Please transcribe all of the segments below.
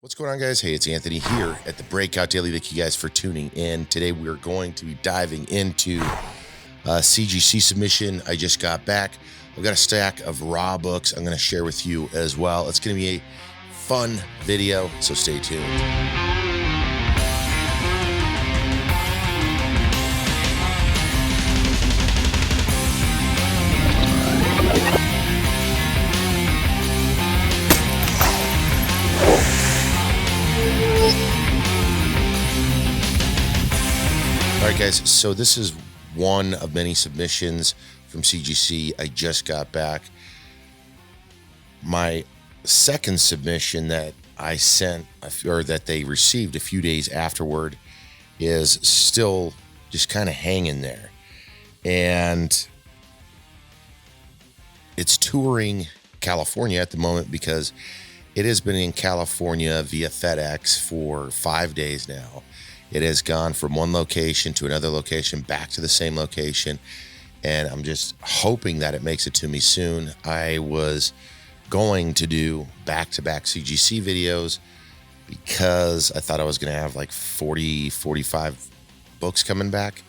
What's going on, guys? Hey, it's Anthony here at the Breakout Daily. Thank you guys for tuning in. Today we're going to be diving into a CGC submission. I just got back. I've got a stack of raw books I'm going to share with you as well. It's going to be a fun video, so stay tuned. All right, guys, so this is one of many submissions from CGC. I just got back. My second submission that I sent, or that they received a few days afterward, is still just kind of hanging there. And it's touring California at the moment because it has been in California via FedEx for 5 days now. It has gone from one location to another location, back to the same location, and I'm just hoping that it makes it to me soon. I was going to do back-to-back CGC videos because I thought I was going to have like 40, 45 books coming back,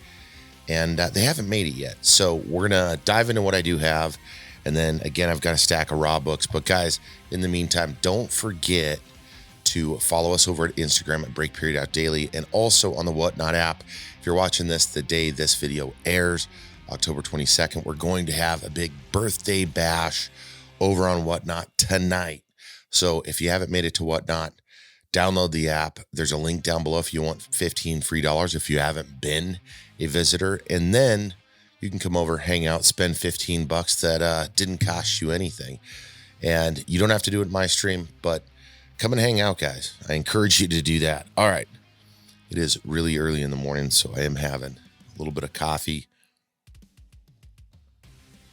and they haven't made it yet. So we're going to dive into what I do have, and then again, I've got a stack of raw books. But guys, in the meantime, don't forget to follow us over at Instagram at breakoutdaily, and also on the Whatnot app. If you're watching this the day this video airs, October 22nd, we're going to have a big birthday bash over on Whatnot tonight. So if you haven't made it to Whatnot, download the app. There's a link down below if you want 15 free dollars if you haven't been a visitor, and then you can come over, hang out, spend 15 bucks that didn't cost you anything. And you don't have to do it in my stream, but come and hang out, guys. I encourage you to do that. All right. It is really early in the morning, so I am having a little bit of coffee.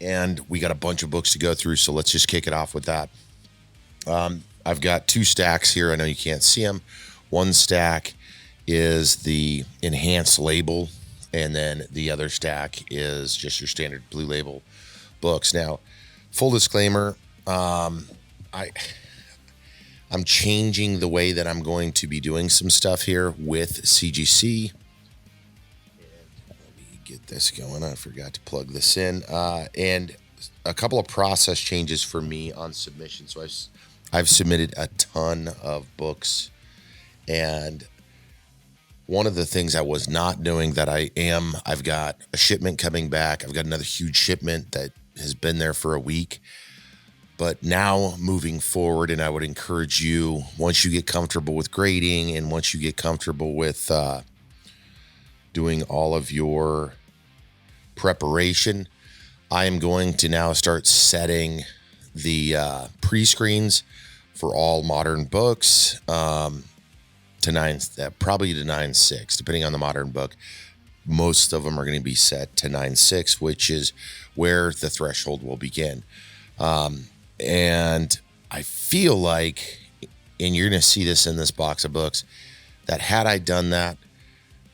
And we got a bunch of books to go through, so let's just kick it off with that. I've got two stacks here. I know you can't see them. One stack is the enhanced label, and then the other stack is just your standard blue label books. Now, full disclaimer, I'm changing the way that I'm going to be doing some stuff here with CGC. And let me get this going. I forgot to plug this in. And a couple of process changes for me on submission. So I've submitted a ton of books. And one of the things I was not doing that I've got a shipment coming back. I've got another huge shipment that has been there for a week. But now moving forward, and I would encourage you, once you get comfortable with grading and once you get comfortable with doing all of your preparation, I am going to now start setting the pre-screens for all modern books to probably to 9.6, depending on the modern book. Most of them are going to be set to 9.6, which is where the threshold will begin. And I feel like, and you're going to see this in this box of books, that had I done that,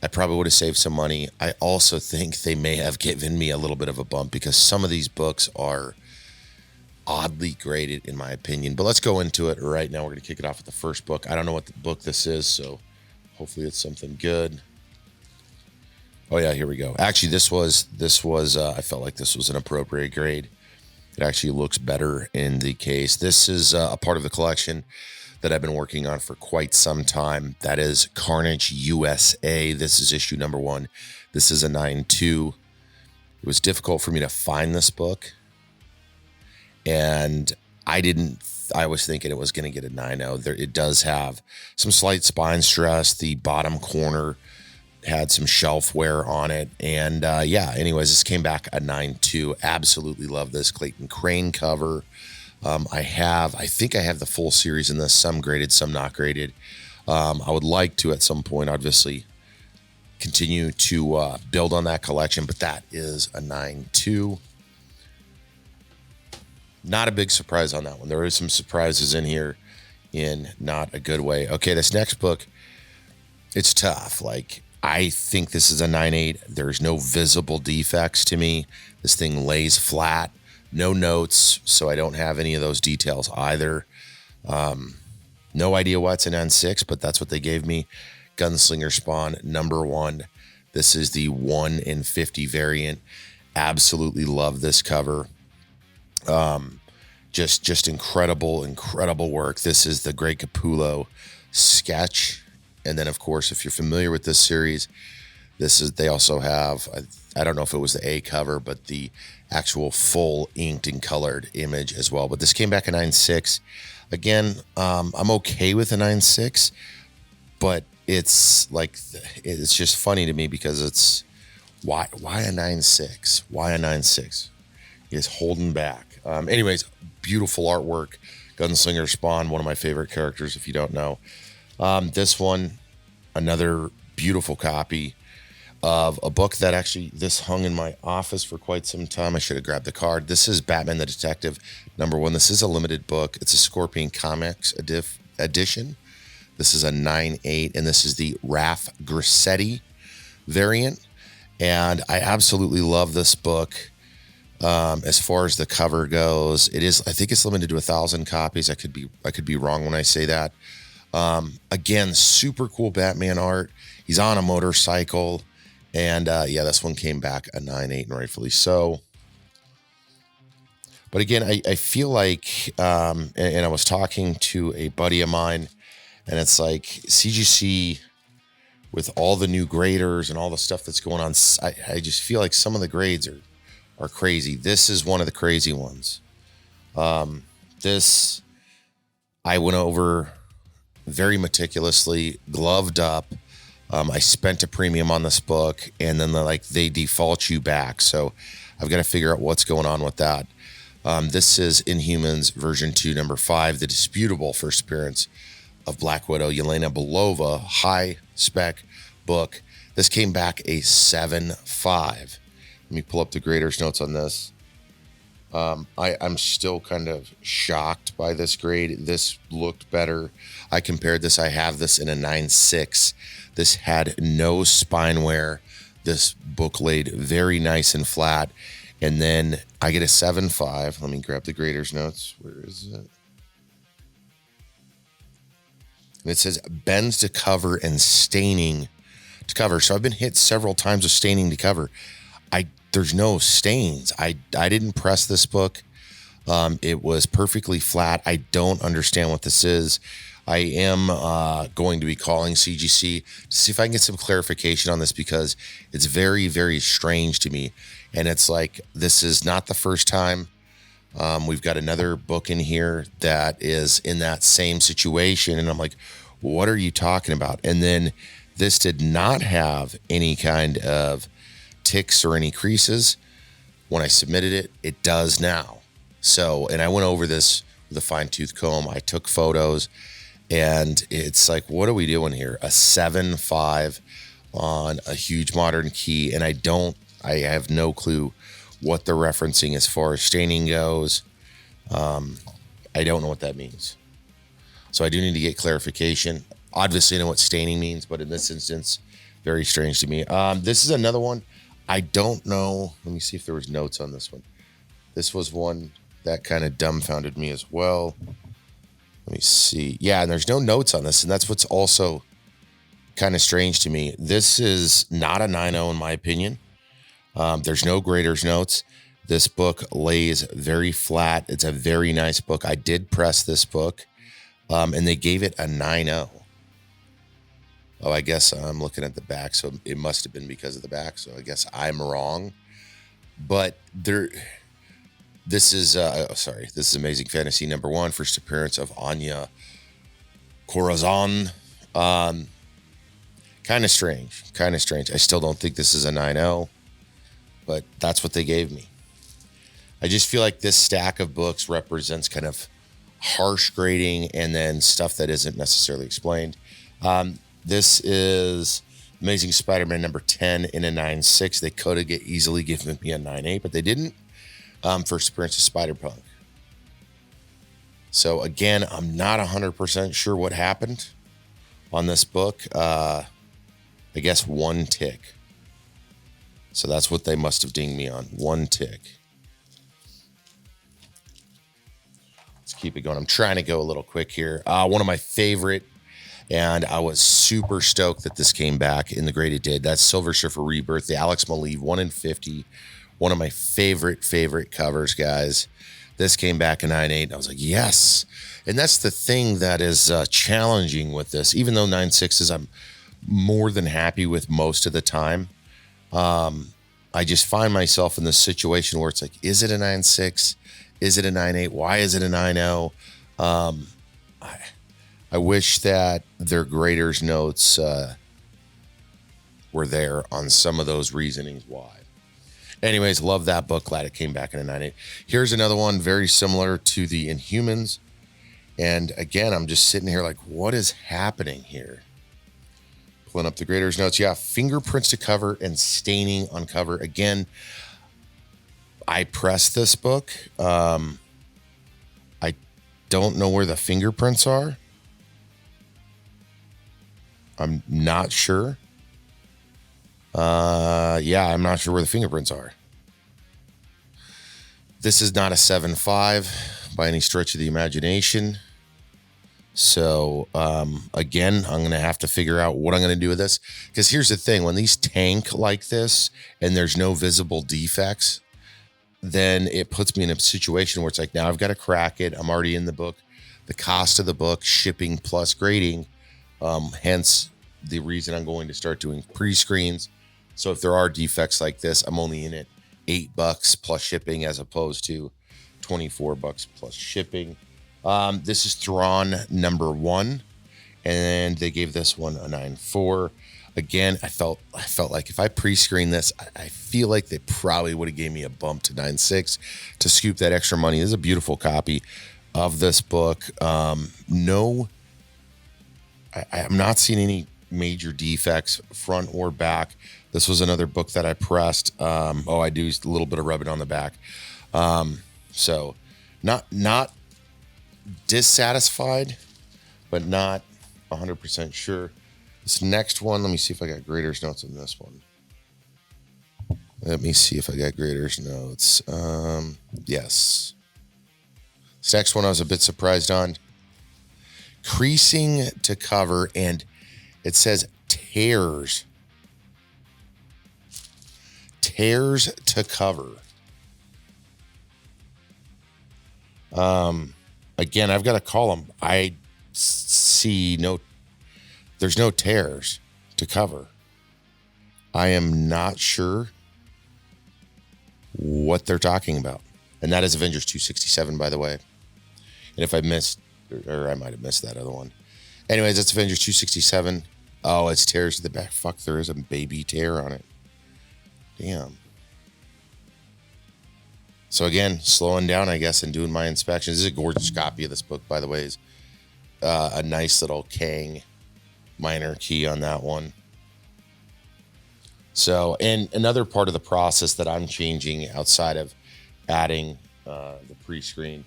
I probably would have saved some money. I also think they may have given me a little bit of a bump because some of these books are oddly graded, in my opinion. But let's go into it right now. We're going to kick it off with the first book. I don't know what the book this is, so hopefully it's something good. Oh yeah, here we go. Actually, this was I felt like this was an appropriate grade. It actually looks better in the case. This is a part of the collection that I've been working on for quite some time. That is Carnage USA. This is issue number 1. This is a 9.2. It was difficult for me to find this book. And I was thinking it was going to get a 9.0. It does have some slight spine stress. The bottom corner had some shelf wear on it, and anyways, this came back a 9.2. Absolutely love this Clayton Crane cover. I think I have the full series in this, some graded, some not graded. I would like to at some point obviously continue to build on that collection, but that is a 9.2. Not a big surprise on that one. There are some surprises in here in not a good way. Okay, this next book, it's tough. Like, I think this is a 9.8. There's no visible defects to me. This thing lays flat, no notes, so I don't have any of those details either. No idea why it's a 9.6, but that's what they gave me. Gunslinger Spawn #1. This is the 1 in 50 variant. Absolutely love this cover. Just incredible work. This is the Greg Capullo sketch. And then, of course, if you're familiar with this series, they also have, I don't know if it was the A cover, but the actual full inked and colored image as well. But this came back a 9.6. Again, I'm okay with a 9.6, but it's just funny to me because it's why a 9.6? Why a 9.6? Is holding back. Anyways, beautiful artwork. Gunslinger Spawn, one of my favorite characters, if you don't know. This one, another beautiful copy of a book that actually this hung in my office for quite some time. I should have grabbed the card. This is Batman the Detective #1. This is a limited book. It's a Scorpion Comics edition. This is a 9.8, and this is the Raph Grissetti variant. And I absolutely love this book. As far as the cover goes, I think it's limited to 1,000 copies. I could be wrong when I say that. Again, super cool Batman art. He's on a motorcycle. And this one came back a 9.8, and rightfully so. But again, I feel like, and I was talking to a buddy of mine, and it's like CGC with all the new graders and all the stuff that's going on. I just feel like some of the grades are crazy. This is one of the crazy ones. This I went over very meticulously, gloved up. I spent a premium on this book, and then they default you back. So I've got to figure out what's going on with that. This is Inhumans version 2, #5, the disputable first appearance of Black Widow, Yelena Belova, high spec book. This came back a 7.5. Let me pull up the grader's notes on this. I'm still kind of shocked by this grade. This looked better. I compared this. I have this in a 9.6. This had no spine wear. This book laid very nice and flat. And then I get a 7.5. Let me grab the grader's notes. Where is it? And it says bends to cover and staining to cover. So I've been hit several times with staining to cover. There's no stains. I didn't press this book. It was perfectly flat. I don't understand what this is. I am going to be calling CGC to see if I can get some clarification on this, because it's very, very strange to me. And it's like, this is not the first time. We've got another book in here that is in that same situation. And I'm like, what are you talking about? And then this did not have any kind of ticks or any creases. When I submitted it, it does now. So, and I went over this with a fine-tooth comb. I took photos, and it's like, what are we doing here? A 7.5 on a huge modern key. And I have no clue what they're referencing as far as staining goes. I don't know what that means. So I do need to get clarification. Obviously I know what staining means, but in this instance, very strange to me. This is another one. I don't know. Let me see if there was notes on this one. This was one that kind of dumbfounded me as well. Let me see. Yeah, and there's no notes on this, and that's what's also kind of strange to me. This is not a 9.0 in my opinion. There's no grader's notes. This book lays very flat. It's a very nice book. I did press this book, and they gave it a 9.0. Oh, I guess I'm looking at the back, so it must have been because of the back. So I guess I'm wrong. But this is Amazing Fantasy #1, first appearance of Anya Corazon. Kind of strange. I still don't think this is a 9.0, but that's what they gave me. I just feel like this stack of books represents kind of harsh grading and then stuff that isn't necessarily explained. This is Amazing Spider-Man #10 in a 9.6. They could have easily given me a 9.8, but they didn't. First appearance of Spider-Punk. So again, I'm not 100% sure what happened on this book. I guess one tick. So that's what they must have dinged me on. One tick. Let's keep it going. I'm trying to go a little quick here. One of my favorite, and I was super stoked that this came back in the graded did. That's Silver Surfer Rebirth, the Alex Maleev 1 in 50. One of my favorite covers, guys. This came back in 9.8. I was like, yes. And that's the thing that is challenging with this. Even though 9.6s, I'm more than happy with most of the time. I just find myself in this situation where it's like, is it a 9.6? Is it a 9.8? Why is it a 9.0? I wish that their graders notes were there on some of those reasonings why. Anyways, love that book. Glad it came back in a 9.8. Here's another one very similar to the Inhumans. And again, I'm just sitting here like, what is happening here? Pulling up the graders notes. Yeah, fingerprints to cover and staining on cover. Again, I pressed this book. I don't know where the fingerprints are. I'm not sure. Yeah, I'm not sure where the fingerprints are. This is not a 7.5 by any stretch of the imagination. So, again, I'm going to have to figure out what I'm going to do with this. Because here's the thing. When these tank like this and there's no visible defects, then it puts me in a situation where it's like, now I've got to crack it. I'm already in the book. The cost of the book, shipping plus grading. Hence the reason I'm going to start doing pre-screens. So if there are defects like this, I'm only in it $8 plus shipping as opposed to $24 plus shipping. This is Thrawn number 1, and they gave this one a 9.4. Again, I felt like if I pre-screen this, I feel like they probably would have gave me a bump to 9.6 to scoop that extra money. This is a beautiful copy of this book. I'm not seeing any major defects front or back. This was another book that I pressed. I do a little bit of rubbing on the back. So not dissatisfied, but not 100% sure. This next one, let me see if I got graders notes on this one. Let me see if I got graders notes. Yes. This next one I was a bit surprised on. Creasing to cover, and it says tears. Tears to cover. Again, I've got a column. I see there's no tears to cover. I am not sure what they're talking about. And that is Avengers 267, by the way. And if I missed, or I might have missed that other one. Anyways, that's Avengers 267. Oh, it's tears to the back. Fuck, there is a baby tear on it. Damn. So again, slowing down, I guess, and doing my inspections. This is a gorgeous copy of this book, by the way. It's a nice little Kang minor key on that one. So, and another part of the process that I'm changing outside of adding the pre-screen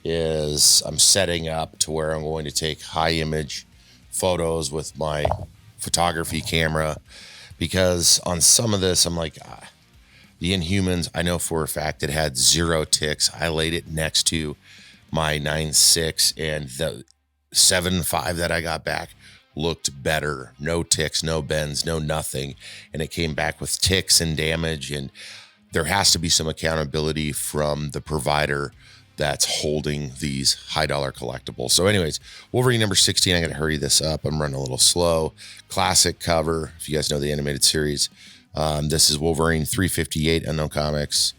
is I'm setting up to where I'm going to take high image photos with my photography camera, because on some of this, I'm like, the Inhumans, I know for a fact it had 0 ticks. I laid it next to my 9.6, and the 7.5 that I got back looked better. No ticks, no bends, no nothing. And it came back with ticks and damage. And there has to be some accountability from the provider that's holding these high dollar collectibles. So anyways, Wolverine number 16, I got to hurry this up. I'm running a little slow. Classic cover. If you guys know the animated series, this is Wolverine 358, Unknown Comics,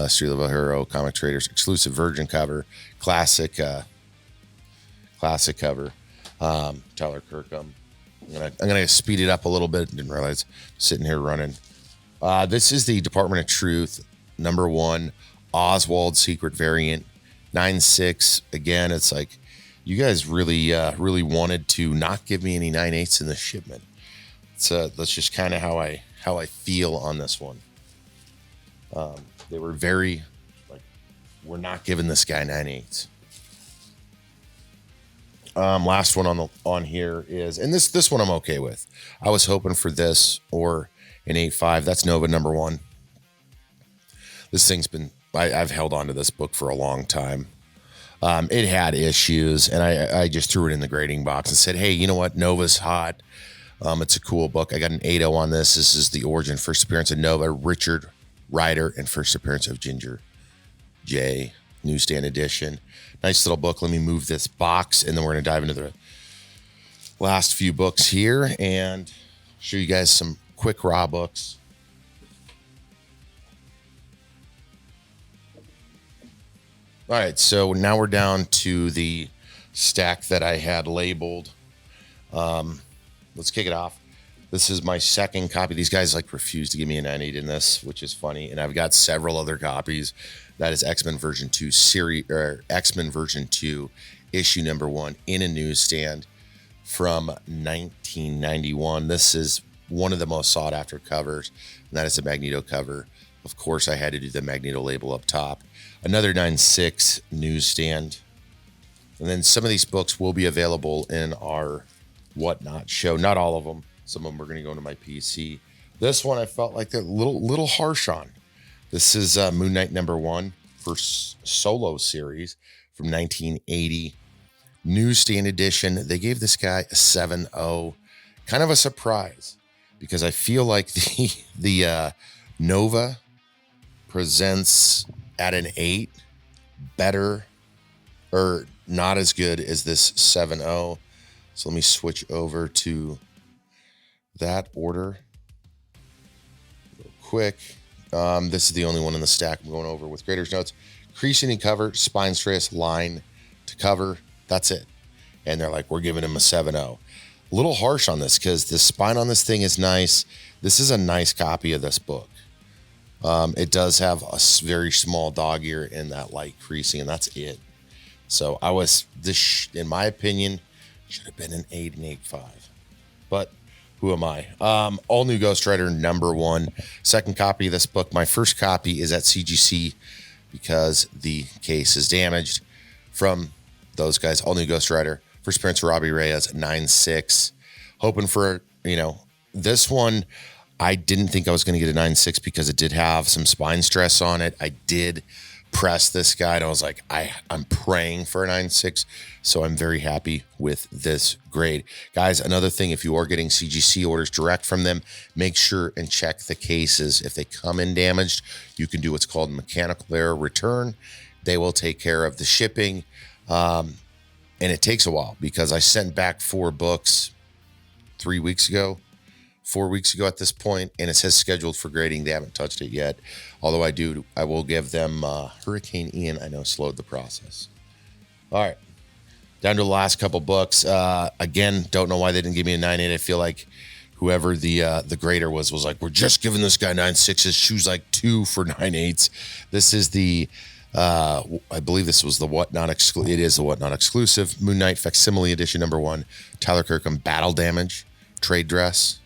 Street Level Hero, Comic Traders, exclusive Virgin cover, classic cover. Tyler Kirkham. I'm gonna speed it up a little bit. Didn't realize I'm sitting here running. This is the Department of Truth number 1 Oswald secret variant 9.6. Again, it's like you guys really wanted to not give me any 9.8s in the shipment. So that's just kind of how I feel on this one. They were very like, we're not giving this guy 9.8s. Last one on here is, and this one I'm okay with. I was hoping for this or an 8.5. That's Nova number 1. This thing's been, I've held on to this book for a long time. It had issues, and I just threw it in the grading box and said, hey, you know what? Nova's hot. It's a cool book. I got an 8.0 on this. This is the origin, first appearance of Nova, Richard Rider, and first appearance of Ginger J, newsstand edition. Nice little book. Let me move this box, and then we're going to dive into the last few books here and show you guys some quick raw books. All right, so now we're down to the stack that I had labeled. Let's kick it off. This is my second copy. These guys refuse to give me a 9.8 in this, which is funny. And I've got several other copies. That is X-Men version 2 series, or X-Men version 2 issue number 1 in a newsstand from 1991. This is one of the most sought after covers, and that is the Magneto cover. Of course, I had to do the Magneto label up top. Another 9.6 newsstand. And then some of these books will be available in our Whatnot show. Not all of them. Some of them are going to go into my PC. This one I felt like they're a little harsh on. This is Moon Knight number 1 for solo series from 1980. Newsstand edition. They gave this guy a 7.0. Kind of a surprise because I feel like the Nova presents at an 8 better or not as good as this 7.0. So let me switch over to that order real quick. This is the only one in the stack I'm going over with grader's notes. Creasing and cover, spine stress, line to cover. That's it. And they're like, we're giving him a 7.0. A little harsh on this because the spine on this thing is nice. This is a nice copy of this book. It does have a very small dog ear and that light creasing, and that's it. So in my opinion, should have been an 8 and 8.5. But who am I? All new Ghost Rider number 1. Second copy of this book. My first copy is at CGC because the case is damaged from those guys. All new Ghost Rider. First appearance of Robbie Reyes, 9.6. Hoping for, this one. I didn't think I was going to get a 9.6 because it did have some spine stress on it. I did press this guy, and I was like, I'm praying for a 9.6, so I'm very happy with this grade. Guys, another thing, if you are getting CGC orders direct from them, make sure and check the cases. If they come in damaged, you can do what's called mechanical error return. They will take care of the shipping, and it takes a while because I sent back 4 books 4 weeks ago at this point, and it says scheduled for grading. They haven't touched it yet. Although I will give them Hurricane Ian, I know, slowed the process. All right. Down to the last couple books. Again, don't know why they didn't give me a 9.8. I feel like whoever the grader was like, we're just giving this guy 9.6s. Choose 2 for 9.8s. This is the I believe this was the Whatnot exclusive. It is the Whatnot exclusive. Moon Knight Facsimile Edition number 1. Tyler Kirkham Battle Damage trade dress.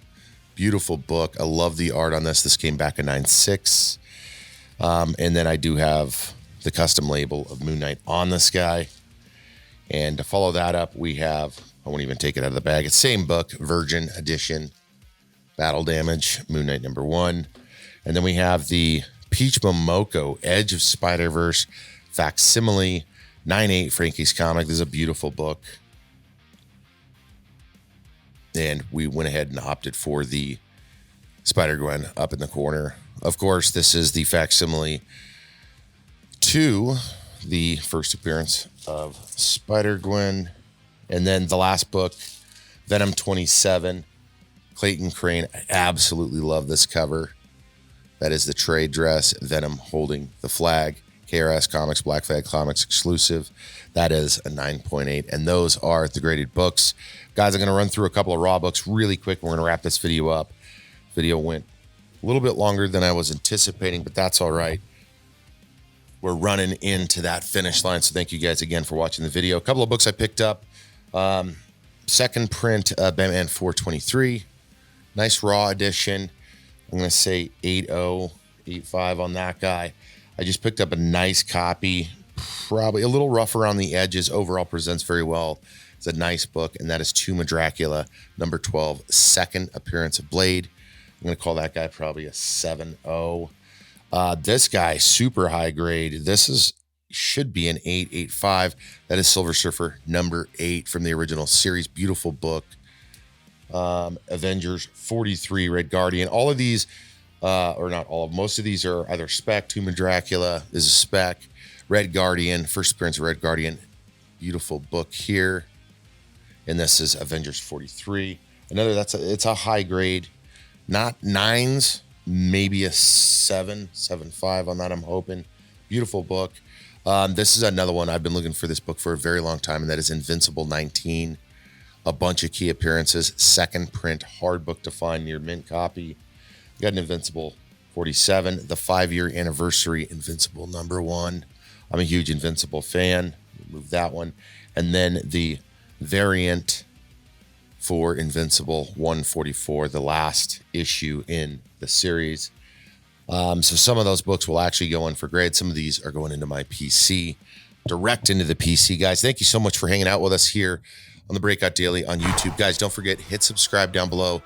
Beautiful book. I love the art on this. This came back in 9.6. And then I do have the custom label of Moon Knight on this guy. And to follow that up, we have, I won't even take it out of the bag. It's same book, Virgin Edition, Battle Damage, Moon Knight number 1. And then we have the Peach Momoko Edge of Spider-Verse Facsimile 9.8 Frankie's Comic. This is a beautiful book. And we went ahead and opted for the Spider-Gwen up in the corner. Of course, this is the facsimile to the first appearance of Spider-Gwen. And then the last book, Venom 27, Clayton Crane. I absolutely love this cover. That is the trade dress, Venom holding the flag. KRS Comics, Black Flag Comics exclusive. That is a 9.8. And those are the graded books. Guys, I'm going to run through a couple of raw books really quick. We're going to wrap this video up. Video went a little bit longer than I was anticipating, but that's all right. We're running into that finish line. So thank you guys again for watching the video. A couple of books I picked up. Second print, Batman 423. Nice raw edition. I'm going to say 8.0, 8.5 on that guy. I just picked up a nice copy, probably a little rougher on the edges. Overall presents very well. It's a nice book, and that is Tomb of Dracula, number 12, second appearance of Blade. I'm going to call that guy probably a 7.0. This guy, super high grade. This is should be an 885. That is Silver Surfer number 8 from the original series. Beautiful book. Avengers 43, Red Guardian. All of these, or not all of, most of these are either spec. Tomb of Dracula is a spec. Red Guardian, first appearance of Red Guardian. Beautiful book here. And this is Avengers 43. Another, it's a high grade, not 9s, maybe a 7.5 on that, I'm hoping. Beautiful book. This is another one. I've been looking for this book for a very long time, and that is Invincible 19. A bunch of key appearances, second print, hard book to find, near mint copy. Got an Invincible 47, the 5-year anniversary Invincible number 1. I'm a huge Invincible fan. Move that one. And then the variant for Invincible 144, the last issue in the series. So some of those books will actually go in for grade. Some of these are going into my PC, direct into the PC. Guys, thank you so much for hanging out with us here on the Breakout Daily on YouTube. Guys, don't forget, hit subscribe down below.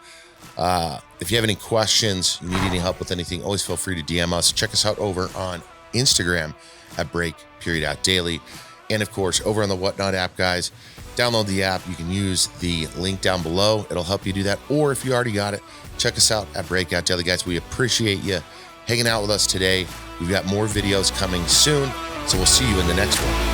If you have any questions, you need any help with anything, always feel free to DM us. Check us out over on Instagram at break.daily. And of course, over on the Whatnot app, guys, download the app. You can use the link down below. It'll help you do that. Or if you already got it, check us out at Breakout Daily. Guys, we appreciate you hanging out with us today. We've got more videos coming soon, so we'll see you in the next one.